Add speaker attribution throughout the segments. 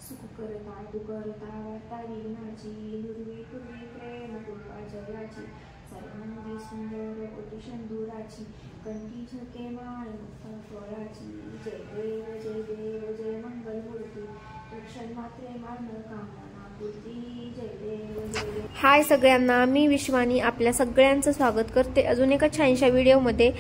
Speaker 1: सुख करता तू करता वार्ता विघ्नाची दुर्वी पूर्वी प्रेम कृपा जयाची सर्वांगी सुंदर ओटी शंदुराची कंठी झके माळ मुक्ता फळाची जय देव जय मंगल मूर्ती क्षण मात्रे मान कामना पूर्ती जय देव। हाय सगळ्यांना, मी विश्वानी आपल्या सगळ्यांचं स्वागत करते अजून एका छानशा व्हिडिओमध्ये।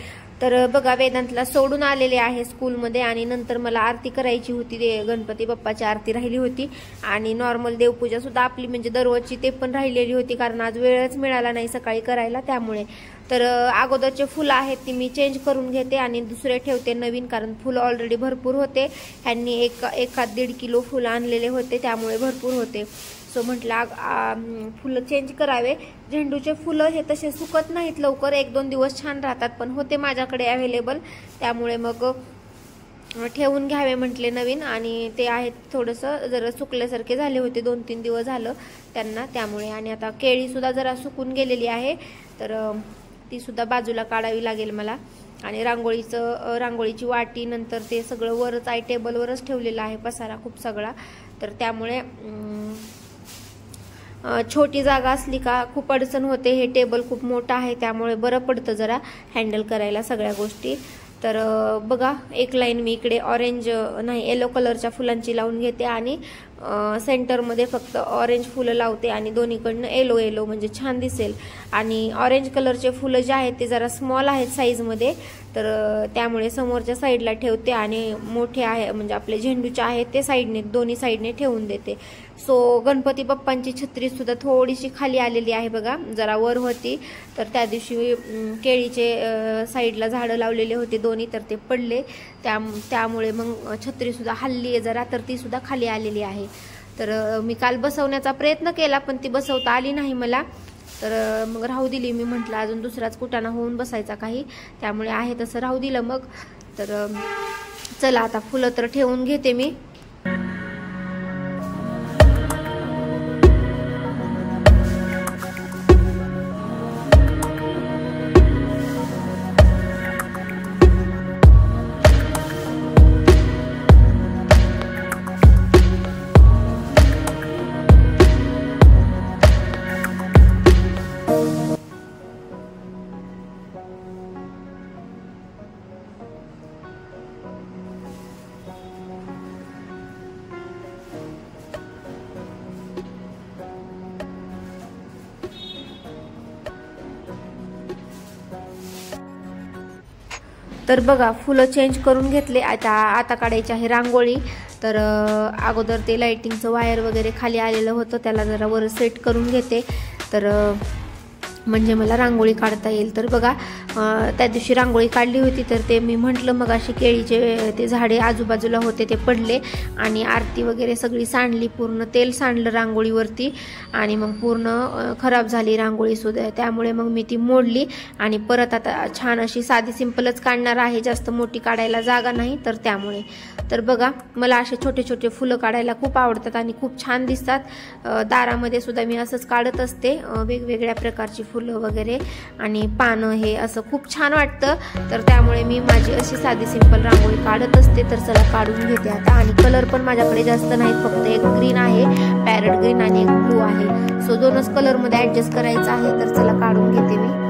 Speaker 1: तर बघा, वेदांतला सोडून आलेले आहे स्कूलमध्ये आणि नंतर मला आरती करायची होती, गणपती बाप्पाची आरती राहिली होती आणि नॉर्मल देवपूजा सुद्धा आपली म्हणजे दररोजची ते पण राहिलेली होती, कारण आज वेळच मिळाला नाही सकाळी करायला त्यामुळे। तर अगोदरचे फुलं आहेत ती मी चेंज करून घेते आणि दुसरे ठेवते नवीन, कारण फुलं ऑलरेडी भरपूर होते। ह्यांनी 1.5 किलो फुलं आणलेले होते त्यामुळे भरपूर होते। सो म्हटलं फुलं चेंज करावे। झेंडूचे फुलं हे तसे सुकत नाहीत लवकर, 1-2 दिवस छान राहतात, पण होते माझ्याकडे अवेलेबल त्यामुळे मग ठेवून घ्यावे म्हटले नवीन। आणि ते आहेत थोडंसं जरा सुकल्यासारखे झाले होते, 2-3 दिवस झालं त्यांना त्यामुळे। आणि आता केळी सुद्धा जरा सुकून गेलेली आहे, तर ती सुद्धा बाजूला काढावी लागेल मला। आणि रांगोळीची वाटी नंतर ते सगळं वरच टेबलवरच ठेवलेलं आहे, पसारा खूप सगळा, तर त्यामुळे छोटी जागा असली का खूप अडचण होते। हे टेबल खूप मोठं आहे त्यामुळे बरं पडतं जरा हँडल करायला सगळ्या गोष्टी। तर बघा, एक लाईन मी इकडे येलो कलरच्या फुलांची लावून घेते आणि सेंटरमध्ये फक्त ऑरेंज फुलं लावते आणि दोन्हीकडनं येलो म्हणजे छान दिसेल। आणि ऑरेंज कलरचे फुलं जे आहेत ते जरा स्मॉल आहेत साईजमध्ये, तर त्यामुळे समोरच्या साईडला ठेवते आणि मोठे आहे म्हणजे आपले झेंडूचे आहेत ते दोन्ही साईडने ठेवून देते। सो गणपती बाप्पांची छत्री सुद्धा थोडीशी खाली आलेली आहे बघा, जरा वर होती, तर त्या दिवशी केळीचे साईडला झाडं लावलेले होते दोन्ही, तर ते पडले त्यामुळे मग छत्री सुद्धा हल्ली आहे जरा, तर ती सुद्धा खाली आलेली आहे। तर मी काल बसवण्याचा प्रयत्न केला पण ती बसवता आली नाही मला, तर मग राहू दिली। मी म्हटलं अजून दुसराच कुटाणा होऊन बसायचा काही, त्यामुळे आहे तसं राहू दिलं मग। तर चला आता फुलं तर ठेवून घेते मी। तर बघा, फुलं चेंज करून घेतले, आता काढायची आहे रांगोळी। तर अगोदर ते लाइटिंगचं वायर वगैरे खाली आलेलं होतं, त्याला जरा वर सेट करून घेते, तर म्हणजे मला रांगोळी काढता येईल। तर बघा, त्या दिवशी रांगोळी काढली होती, तर ते मी म्हटलं मग अशी केळीचे ते झाडे आजूबाजूला होते ते पडले आणि आरती वगैरे सगळी सांडली, पूर्ण तेल सांडलं रांगोळीवरती आणि मग पूर्ण खराब झाली रांगोळी सुद्धा। त्यामुळे मग मी ती मोडली आणि परत आता छान अशी साधी सिंपलच काढणार आहे, जास्त मोठी काढायला जागा नाही, तर त्यामुळे। तर बघा, मला असे छोटे छोटे फुलं काढायला खूप आवडतात आणि खूप छान दिसतात। दारामध्ये सुद्धा मी असंच काढत असते, वेगवेगळ्या प्रकारची फुलं वगैरे आणि पानं, हे असं खूप छान वाटतं, तर त्यामुळे मी माझी अशी साधी सिंपल रांगोळी काढत असते। तर चला काढून घेते आता। आणि कलर पण माझ्याकडे जास्त नाहीत, फक्त एक ग्रीन आहे, पॅरट ग्रीन, आणि एक ब्लू आहे, सो 2च कलरमध्ये ॲडजस्ट करायचं आहे। तर चला काढून घेते मी।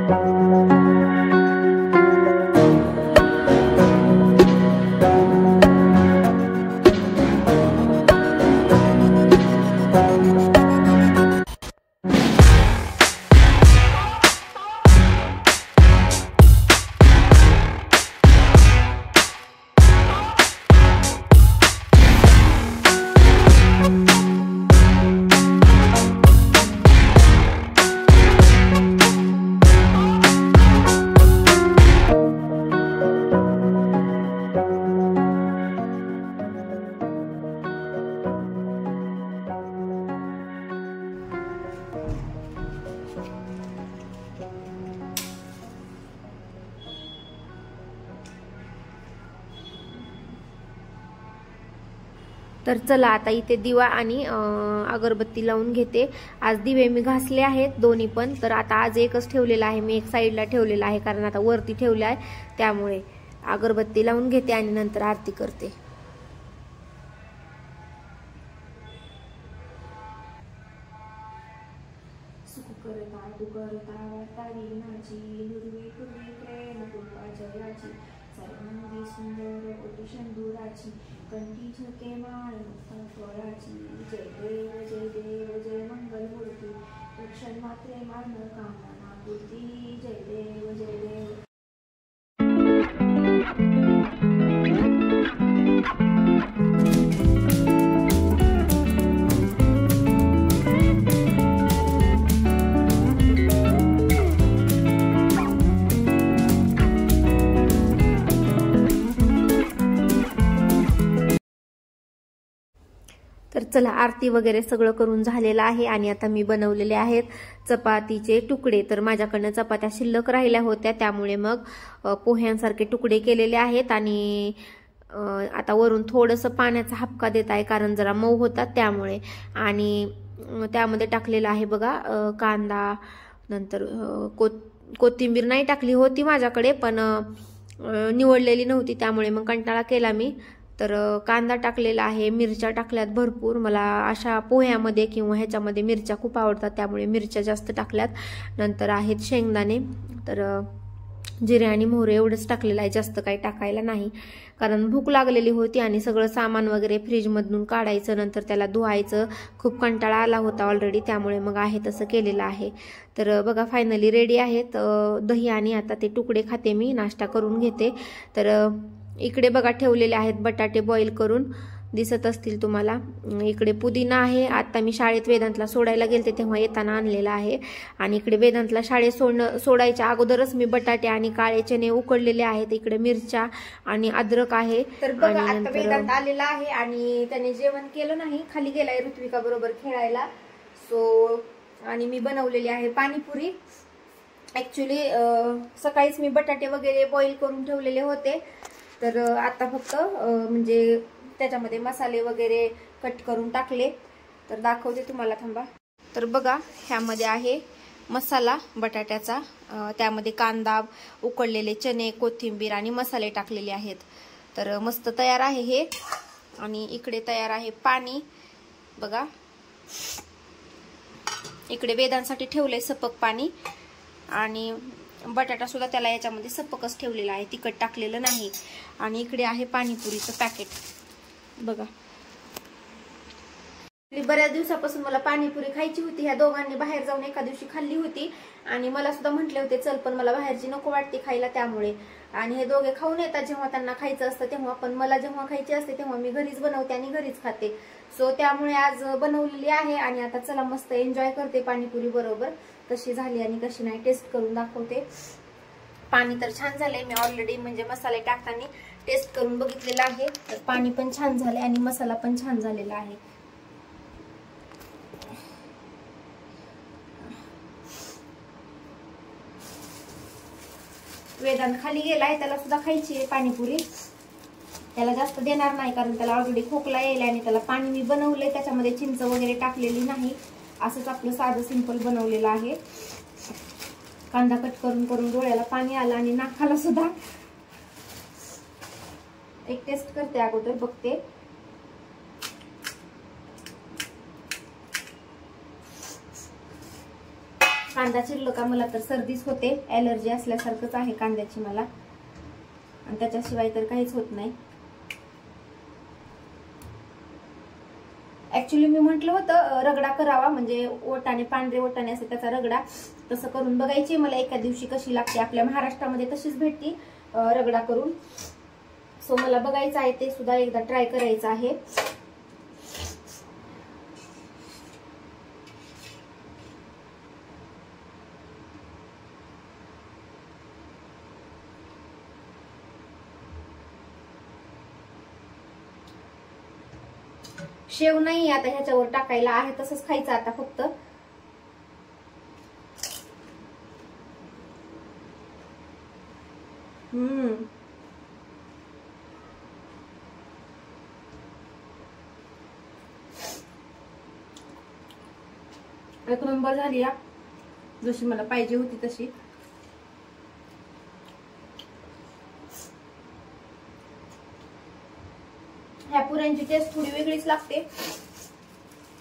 Speaker 1: तर चला आता इथे दिवा आणि अगरबत्ती लावून घेते। आज दिवे मी घासले आहेत दोन्ही पण, तर आता आज एकच ठेवलेला आहे मी, एक साईडला ठेवलेला आहे कारण आता वरती ठेवले आहे, त्यामुळे अगरबत्ती लावून घेते आणि नंतर आरती करते। सुख करता तू करता वार्ता विघ्नाची दुर्वे पूर्वी प्रेम कृपा जयाची सर्वांगी सुंदर कोटी शंभुराची कंठी झके माळ मुक्ता फळाची जय देव जय मंगल मूर्ती दर्शन मात्रे मान कामना पूर्ती जय देव जय देव.
Speaker 2: तर चला, आरती वगैरे सगळं करून झालेलं आहे आणि आता मी बनवलेले आहेत चपातीचे तुकडे. तर माझ्याकडनं चपात्या शिल्लक राहिल्या होत्या, त्यामुळे मग पोह्यांसारखे तुकडे केलेले आहेत आणि आता वरून थोडंसं पाण्याचा हापका देत आहे, कारण जरा मऊ होतात त्यामुळे. आणि त्यामध्ये टाकलेलं आहे बघा कांदा, नंतर कोथिंबीर नाही टाकली होती माझ्याकडे, पण निवडलेली नव्हती त्यामुळे मग कंटाळा केला मी. तर कांदा टाकलेला आहे, मिरच्या टाकल्यात भरपूर. मला अशा पोह्यामध्ये किंवा ह्याच्यामध्ये मिरच्या खूप आवडतात, त्यामुळे मिरच्या जास्त टाकल्यात. नंतर आहेत शेंगदाणे, तर जिरे आणि मोहरे एवढंच टाकलेलं आहे, जास्त काही टाकायला नाही, कारण भूक लागलेली होती आणि सगळं सामान वगैरे फ्रीजमधून काढायचं, नंतर त्याला धुवायचं, खूप कंटाळा आला होता ऑलरेडी, त्यामुळे मग आहे तसं केलेलं आहे. तर बघा फायनली रेडी आहेत दही, आणि आता ते तुकडे खाते मी, नाश्ता करून घेते. तर इकडे बघा ठेवलेले आहेत बटाटे बॉईल करून, दिसत असतील तुम्हाला. इकडे पुदिना आहे, आता मी शाळेत वेदांतला सोडायला गेलते तेव्हा येताना आणलेला आहे. आणि इकडे वेदांतला शाळेत सोडायच्या अगोदरच मी बटाटे आणि काळे चणे उकडलेले आहेत. इकडे मिरच्या आणि अद्रक आहे. तर बघा आता वेदांत आलेला आहे आणि त्याने जेवण केलं नाही, खाली गेलाय ऋत्विका बरोबर खेळायला. आणि मी बनवलेली आहे पाणीपुरी. ऍक्च्युली सकाळीच मी बटाटे वगैरे बॉईल करून ठेवलेले होते, तर आता फक्त म्हणजे त्याच्यामध्ये मसाले वगैरे कट करून टाकले, तर दाखवते तुम्हाला, थांबा. तर बघा ह्यामध्ये आहे मसाला बटाट्याचा, त्यामध्ये कांदा, उकडलेले चणे, कोथिंबीर आणि मसाले टाकलेले आहेत. तर मस्त तयार आहे हे. आणि इकडे तयार आहे पाणी बघा, इकडे वेदांसाठी ठेवलंय सपक पाणी, आणि बटाटा सुद्धा त्याला याच्यामध्ये सपकच ठेवलेला आहे, तिखट टाकलेलं नाही. आणि इकडे आहे पाणीपुरीचं पॅकेट बघा. बऱ्याच दिवसापासून मला पाणीपुरी खायची होती. ह्या दोघांनी बाहेर जाऊन एका दिवशी खाल्ली होती आणि मला सुद्धा म्हटले होते चल, पण मला बाहेरची नको वाटते खायला, त्यामुळे. आणि हे दोघे खाऊन येतात जेव्हा त्यांना खायचं असतं तेव्हा, पण मला जेव्हा खायची असते तेव्हा मी घरीच बनवते आणि घरीच खाते. सो त्यामुळे आज बनवलेली आहे आणि आता चला मस्त एन्जॉय करते पाणीपुरी बरोबर. कशी झाली आणि कशी नाही टेस्ट करून दाखवते. पाणी तर छान झालंय, मी ऑलरेडी म्हणजे मसाले टाकताना टेस्ट करून बघितलेलं आहे. तर पाणी पण छान झालंय आणि मसाला पण छान झालेला आहे. वेदांत खाली गेलाय, त्याला सुद्धा खायची आहे पाणीपुरी. त्याला जास्त देणार नाही, कारण त्याला ऑलरेडी खोकला यायला, आणि त्याला पाणी मी बनवलंय, त्याच्यामध्ये चिंच वगैरे टाकलेली नाही, असंच आपलं साधं सिंपल बनवलेलं आहे. कांदा कट करून करून डोळ्याला पाणी आलं आणि नाकाला सुद्धा. एक टेस्ट करते अगोदर, बघते. कांदा चिरलं का मला तर सर्दीच होते, ॲलर्जी असल्यासारखंच आहे कांद्याची मला, आणि त्याच्याशिवाय तर काहीच होत नाही. ऍक्च्युली मी म्हटलं होतं रगडा करावा, म्हणजे ओटाने, पांढरे ओटाने असते त्याचा रगडा, तसं करून बघायची. मला एका दिवशी कशी लागते, आपल्या महाराष्ट्रामध्ये तशीच भेटती रगडा करून. सो मला बघायचं आहे, ते सुद्धा एकदा ट्राय करायचं आहे. शेव नाही आता ह्याच्यावर टाकायला, आहे तसंच खायचं आता फक्त. एक नंबर झाली या, जशी मला पाहिजे होती तशी. ह्या पुऱ्यांची टेस्ट थोडी वेगळीच लागते.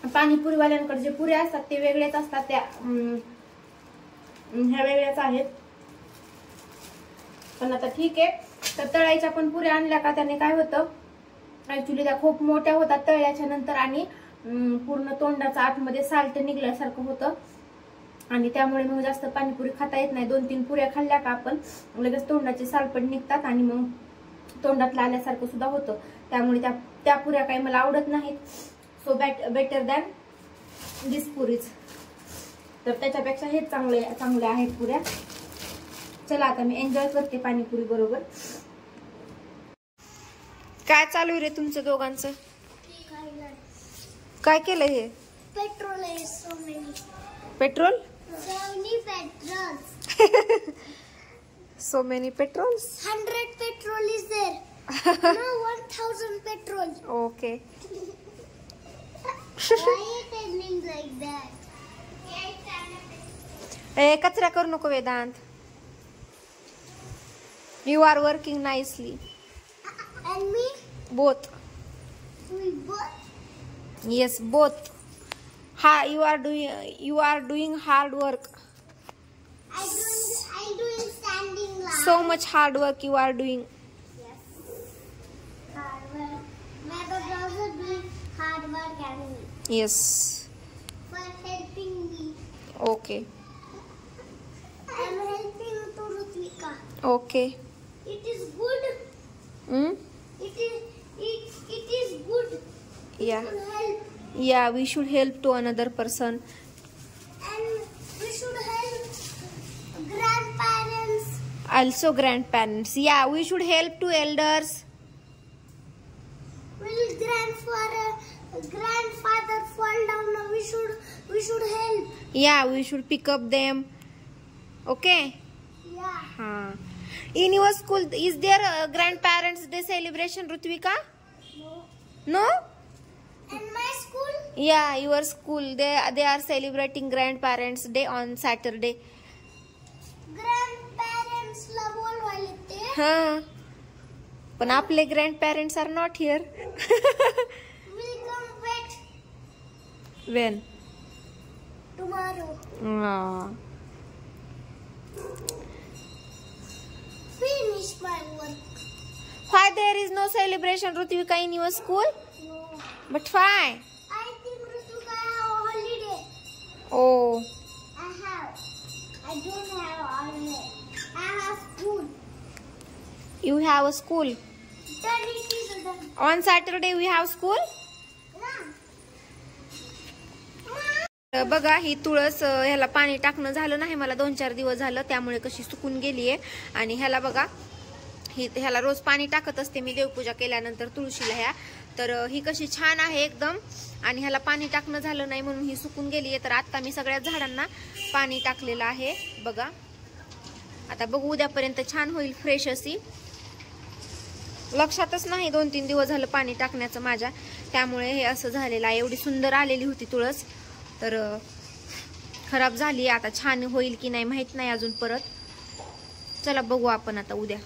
Speaker 2: पाणीपुरीवाल्यांकडे जे पुऱ्या असतात ते वेगळेच असतात, त्या ह्या वेगळ्याच आहेत. पण आता ठीक आहे. तर तळायच्या पण पुऱ्या आणल्या का त्याने काय होतं, ऍक्च्युली त्या खूप मोठ्या होतात तळल्याच्या नंतर आणि पूर्ण तोंडाचा आतमध्ये साल्ट निघल्यासारखं होतं आणि त्यामुळे मग जास्त पाणीपुरी खाता येत नाही. 2-3 पुऱ्या खाल्ल्या का आपण लगेच तोंडाचे सालपट निघतात आणि मग तोंडातला आल्यासारखं सुद्धा होतं. त्यामुळे त्या पुऱ्या काही मला आवडत नाहीत. सो बेटर दॅन दिस पुरीज. तर त्याच्यापेक्षा हेच चांगले आहेत पुऱ्या. चला आता मी एन्जॉय करते पाणीपुरी बरोबर. काय चालू रे तुमचं दोघांचं? काय केलं हे?
Speaker 3: पेट्रोल आहे. So many
Speaker 2: petrol.
Speaker 3: So many petrols.
Speaker 2: So many petrols.
Speaker 3: 100 petrol is there. No, 1000 petrol.
Speaker 2: Okay.
Speaker 3: Why are you telling like that?
Speaker 2: कचरा करू नको Vedanta. You are working nicely.
Speaker 3: And me?
Speaker 2: Both.
Speaker 3: We both?
Speaker 2: Yes, both. You are doing hard work.
Speaker 3: I doing standing line.
Speaker 2: So much hard work you are doing.
Speaker 3: Yes. Hard work. My brother also doing hard work and me.
Speaker 2: Yes.
Speaker 3: For helping me.
Speaker 2: Okay.
Speaker 3: I'm helping to Rutvika.
Speaker 2: Okay.
Speaker 3: It is good. It is good.
Speaker 2: Yeah.
Speaker 3: To help.
Speaker 2: Yeah, we should help to another person.
Speaker 3: And we should help grandparents.
Speaker 2: Also grandparents. Yeah, we should help to elders.
Speaker 3: Will grandfather fall down? We should help.
Speaker 2: Yeah, we should pick up them. Okay.
Speaker 3: Yeah.
Speaker 2: In your school, is there a grandparents day celebration, Rutvika?
Speaker 3: No.
Speaker 2: No?
Speaker 3: And my school?
Speaker 2: Yeah, your school. They are celebrating grandparents day on Saturday.
Speaker 3: Grandparents la बोलवायला ते.
Speaker 2: पण आपले grandparents are not here.
Speaker 3: Will come back.
Speaker 2: When?
Speaker 3: Tomorrow. Finish my work.
Speaker 2: Why there is no celebration, Rutvika, in your school?
Speaker 3: No.
Speaker 2: But why?
Speaker 3: I think Rutuka have a holiday.
Speaker 2: Oh,
Speaker 3: I don't have a holiday. I have school.
Speaker 2: you have a school.
Speaker 3: Then it is done.
Speaker 2: On Saturday we have school. बघा ही तुळस, ह्याला पाणी टाकणं झालं नाही मला 2-4 दिवस झालं, त्यामुळे कशी सुकून गेलीये. आणि ह्याला बघा, ह्याला रोज पाणी टाकत असते मी देवपूजा केल्यानंतर तुळशीला ह्या. तर ही कशी छान आहे एकदम. आणि ह्याला पाणी टाकणं झालं नाही म्हणून ही सुकून गेलीये. तर आता मी सगळ्या झाडांना पाणी टाकलेलं आहे बघा. आता बघू उद्यापर्यंत छान होईल फ्रेश अशी. लक्षातच नाही 2-3 दिवस झालं पाणी टाकण्याचं माझ्या, त्यामुळे हे असं झालेलं आहे. एवढी सुंदर आलेली होती तुळस, तर खराब झाली. आता छान होईल की नाही माहित नाही अजून परत. चला बघू आपण आता उद्या.